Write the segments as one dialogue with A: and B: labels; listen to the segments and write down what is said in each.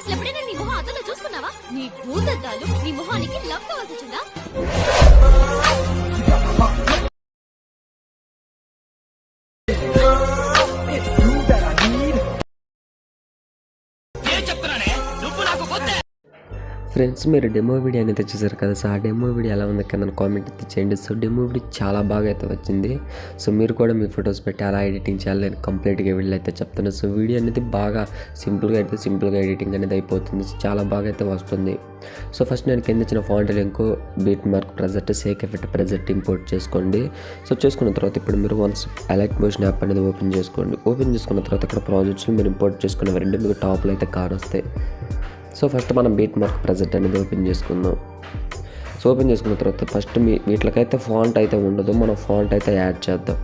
A: అసలు ఎప్పుడైనా నీ మొహం అతను చూసుకున్నావా? నీ భూతద్దాలు నీ మొహానికి లవ్ కావాల్సి వచ్చిందా?
B: ఫ్రెండ్స్, మీరు డెమో వీడియో అనేది చూసారు కదా. సో ఆ డెమో వీడియో ఎలా ఉంది కింద కామెంట్ అయితే చేయండి. సో డెమో వీడియో చాలా బాగా అయితే వచ్చింది. సో మీరు కూడా మీ ఫొటోస్ పెట్టి అలా ఎడిటింగ్ చేయాలి నేను కంప్లీట్గా వీడియో అయితే చెప్తాను. సో వీడియో అనేది బాగా సింపుల్గా ఎడిటింగ్ అనేది అయిపోతుంది. సో చాలా బాగా అయితే వస్తుంది. సో ఫస్ట్ నేను కింద ఇచ్చిన font link beat mark present sake effect present import చేసుకోండి. సో చేసుకున్న తర్వాత ఇప్పుడు మీరు వన్స్ అలైట్ మోషన్ యాప్ అనేది ఓపెన్ చేసుకోండి. ఓపెన్ చేసుకున్న తర్వాత ఇక్కడ ప్రాజెక్ట్స్ మీరు ఇంపోర్ట్ చేసుకున్న రెండు మీకు టాప్లో అయితే కానొస్తాయి. సో ఫస్ట్ మనం బీట్ మార్క్ ప్రెజెంట్ అనేది ఓపెన్ చేసుకుందాం. సో ఓపెన్ చేసుకున్న తర్వాత ఫస్ట్ వీటికైతే ఫాంట్ అయితే ఉండదు, మనం ఫాంట్ అయితే యాడ్ చేద్దాం.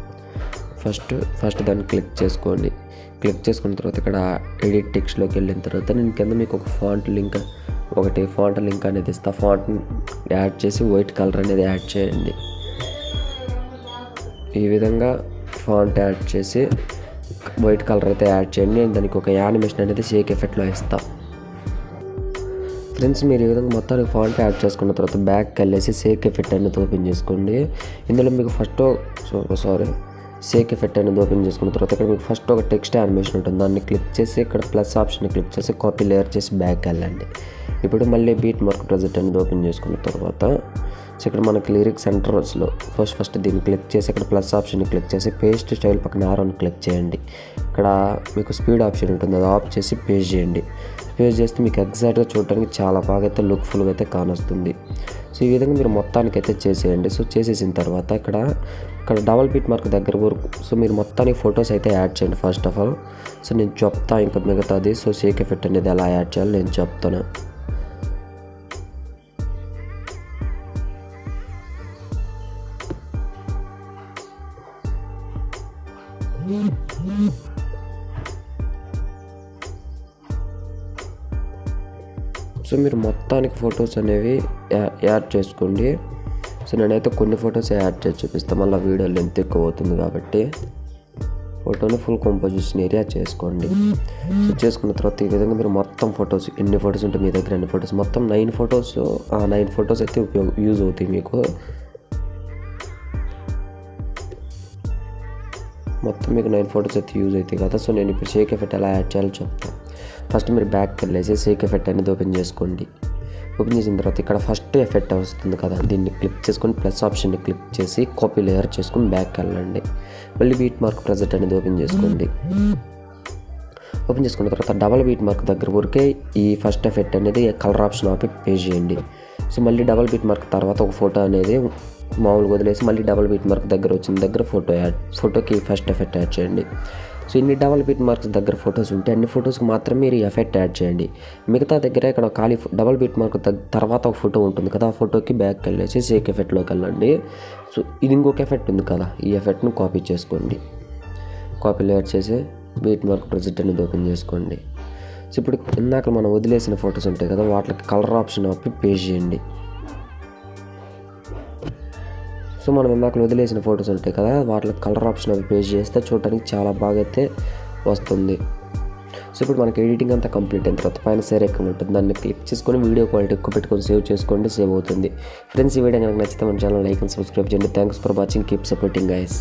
B: ఫస్ట్ దాన్ని క్లిక్ చేసుకోండి. క్లిక్ చేసుకున్న తర్వాత ఇక్కడ ఎడిట్ టెక్స్ట్లోకి వెళ్ళిన తర్వాత నేను కింద మీకు ఒక ఫాంట్ లింక్ అనేది ఇస్తా. ఫాంట్ యాడ్ చేసి వైట్ కలర్ అనేది యాడ్ చేయండి. ఈ విధంగా ఫాంట్ యాడ్ చేసి వైట్ కలర్ అయితే యాడ్ చేయండి. నేను దానికి ఒక యానిమేషన్ అనేది షేక్ ఎఫెక్ట్లో ఇస్తా. ఫ్రెండ్స్, మీరు ఈ విధంగా మొత్తానికి ఫాంట్ యాడ్ చేసుకున్న తర్వాత బ్యాక్కి వెళ్ళేసి షేక్ ఎఫెక్ట్ అనేది ఓపెన్ చేసుకోండి. ఇందులో మీకు షేక్ ఎఫెక్ట్ అనేది ఓపెన్ చేసుకున్న తర్వాత ఇక్కడ మీకు ఫస్ట్ ఒక టెక్స్ట్ యానిమేషన్ ఉంటుంది. దాన్ని క్లిక్ చేసి ఇక్కడ ప్లస్ ఆప్షన్ క్లిక్ చేసి కాపీ లేయర్ చేసి బ్యాక్ వెళ్ళండి. ఇప్పుడు మళ్ళీ బీట్ మార్క్ ప్రెజెంట్ అనేది ఓపెన్ చేసుకున్న తర్వాత సో ఇక్కడ మనకి లిరిక్స్ సెంటర్స్లో ఫస్ట్ దీన్ని క్లిక్ చేసి ఇక్కడ ప్లస్ ఆప్షన్ క్లిక్ చేసి పేస్ట్ స్టైల్ పక్కన ఆరోని క్లిక్ చేయండి. ఇక్కడ మీకు స్పీడ్ ఆప్షన్ ఉంటుంది, అది ఆఫ్ చేసి పేస్ట్ చేయండి. పేస్ట్ చేస్తే మీకు ఎగ్జాక్ట్గా చూడడానికి చాలా బాగా అయితే లుక్ఫుల్గా అయితే కానొస్తుంది. సో ఈ విధంగా మీరు మొత్తానికి అయితే చేసేయండి. సో చేసేసిన తర్వాత ఇక్కడ డబల్ బీట్ మార్క్ దగ్గర వరకు సో మీరు మొత్తానికి ఫొటోస్ అయితే యాడ్ చేయండి. ఫస్ట్ ఆఫ్ ఆల్ సో నేను చెప్తా ఇంకా మిగతాది. సో షేక్ ఎఫెక్ట్ అనేది ఎలా యాడ్ చేయాలో నేను చెప్తాను. సో మీరు మొత్తానికి ఫొటోస్ అనేవి యాడ్ చేసుకోండి. సో నేనైతే కొన్ని ఫొటోస్ యాడ్ చేసి చూపిస్తాను, మళ్ళీ వీడియో లెంత్ ఎక్కువ అవుతుంది కాబట్టి ఫోటోని ఫుల్ కంపోజిషన్ ఏరియా చేసుకోండి. సో చేసుకున్న తర్వాత ఈ విధంగా మీరు మొత్తం ఫొటోస్ ఎన్ని ఫొటోస్ ఉంటే మీ దగ్గర అన్ని ఫొటోస్ మొత్తం 9 ఫొటోస్ అయితే యూజ్ అవుతాయి మీకు. మొత్తం మీకు 9 ఫొటోస్ అయితే యూజ్ అవుతాయి కదా. సో నేను ఇప్పుడు షేక్ ఎఫెక్ట్ ఎలా యాడ్ చేయాలో చెప్తాను. ఫస్ట్ మీరు బ్యాక్కి వెళ్ళేసి షేక్ ఎఫెక్ట్ అనేది ఓపెన్ చేసుకోండి. ఓపెన్ చేసిన తర్వాత ఇక్కడ ఫస్ట్ ఎఫెక్ట్ వస్తుంది కదా, దీన్ని క్లిక్ చేసుకొని ప్లస్ ఆప్షన్ని క్లిక్ చేసి కాపీ లేయర్ చేసుకొని బ్యాక్కి వెళ్ళండి. మళ్ళీ బీట్ మార్క్ ప్రెజెంట్ అనేది ఓపెన్ చేసుకోండి. ఓపెన్ చేసుకున్న తర్వాత డబల్ బీట్ మార్క్ దగ్గర వరకే ఈ ఫస్ట్ ఎఫెక్ట్ అనేది కలర్ ఆప్షన్ ఆపి పేజ్ చేయండి. సో మళ్ళీ డబల్ బీట్ మార్క్ తర్వాత ఒక ఫోటో అనేది మామూలుగా వదిలేసి మళ్ళీ డబల్ బీట్ మార్క్ దగ్గర వచ్చిన దగ్గర ఫోటోకి ఫస్ట్ ఎఫెక్ట్ యాడ్ చేయండి. సో ఇన్ని డబల్ బీట్ మార్క్స్ దగ్గర ఫొటోస్ ఉంటే అన్ని ఫొటోస్కి మాత్రం మీరు ఈ ఎఫెక్ట్ యాడ్ చేయండి. మిగతా దగ్గర ఇక్కడ ఖాళీ డబల్ బీట్ మార్క్ తర్వాత ఒక ఫోటో ఉంటుంది కదా, ఆ ఫోటోకి బ్యాక్ వెళ్ళేసి షేక్ ఎఫెక్ట్లోకి వెళ్ళండి. సో ఇది ఇంకొక ఎఫెక్ట్ ఉంది కదా, ఈ ఎఫెక్ట్ను కాపీ చేసుకోండి. కాపీ లేయర్ చేసి బీట్ మార్క్ ప్రెజెంట్ అనేది ఓపెన్ చేసుకోండి. సో ఇప్పుడు ఇందాక మనం వదిలేసిన ఫొటోస్ ఉంటాయి కదా, వాటికి కలర్ ఆప్షన్ ఆపి పేస్ట్ చేయండి. సో మనం ఇందాక వదిలేసిన ఫొటోస్ ఉంటాయి కదా, వాటికి కలర్ ఆప్షన్ అవి పేస్ట్ చేస్తే చూడడానికి చాలా బాగా అయితే వస్తుంది. సో ఇప్పుడు మనకి ఎడిటింగ్ అంతా కంప్లీట్ అయిన తర్వాత పైన షేర్ ఐకాన్ ఉంటుంది, దాన్ని క్లిక్ చేసుకొని వీడియో క్వాలిటీ ఎక్కువ పెట్టుకొని సేవ్ చేసుకోండి, సేవ్ అవుతుంది. ఫ్రెండ్స్, ఈ వీడియో కనుక నచ్చితే మన ఛానల్ లైక్ అండ్ సబ్స్క్రైబ్ చేయండి. Thanks for watching, keep supporting guys.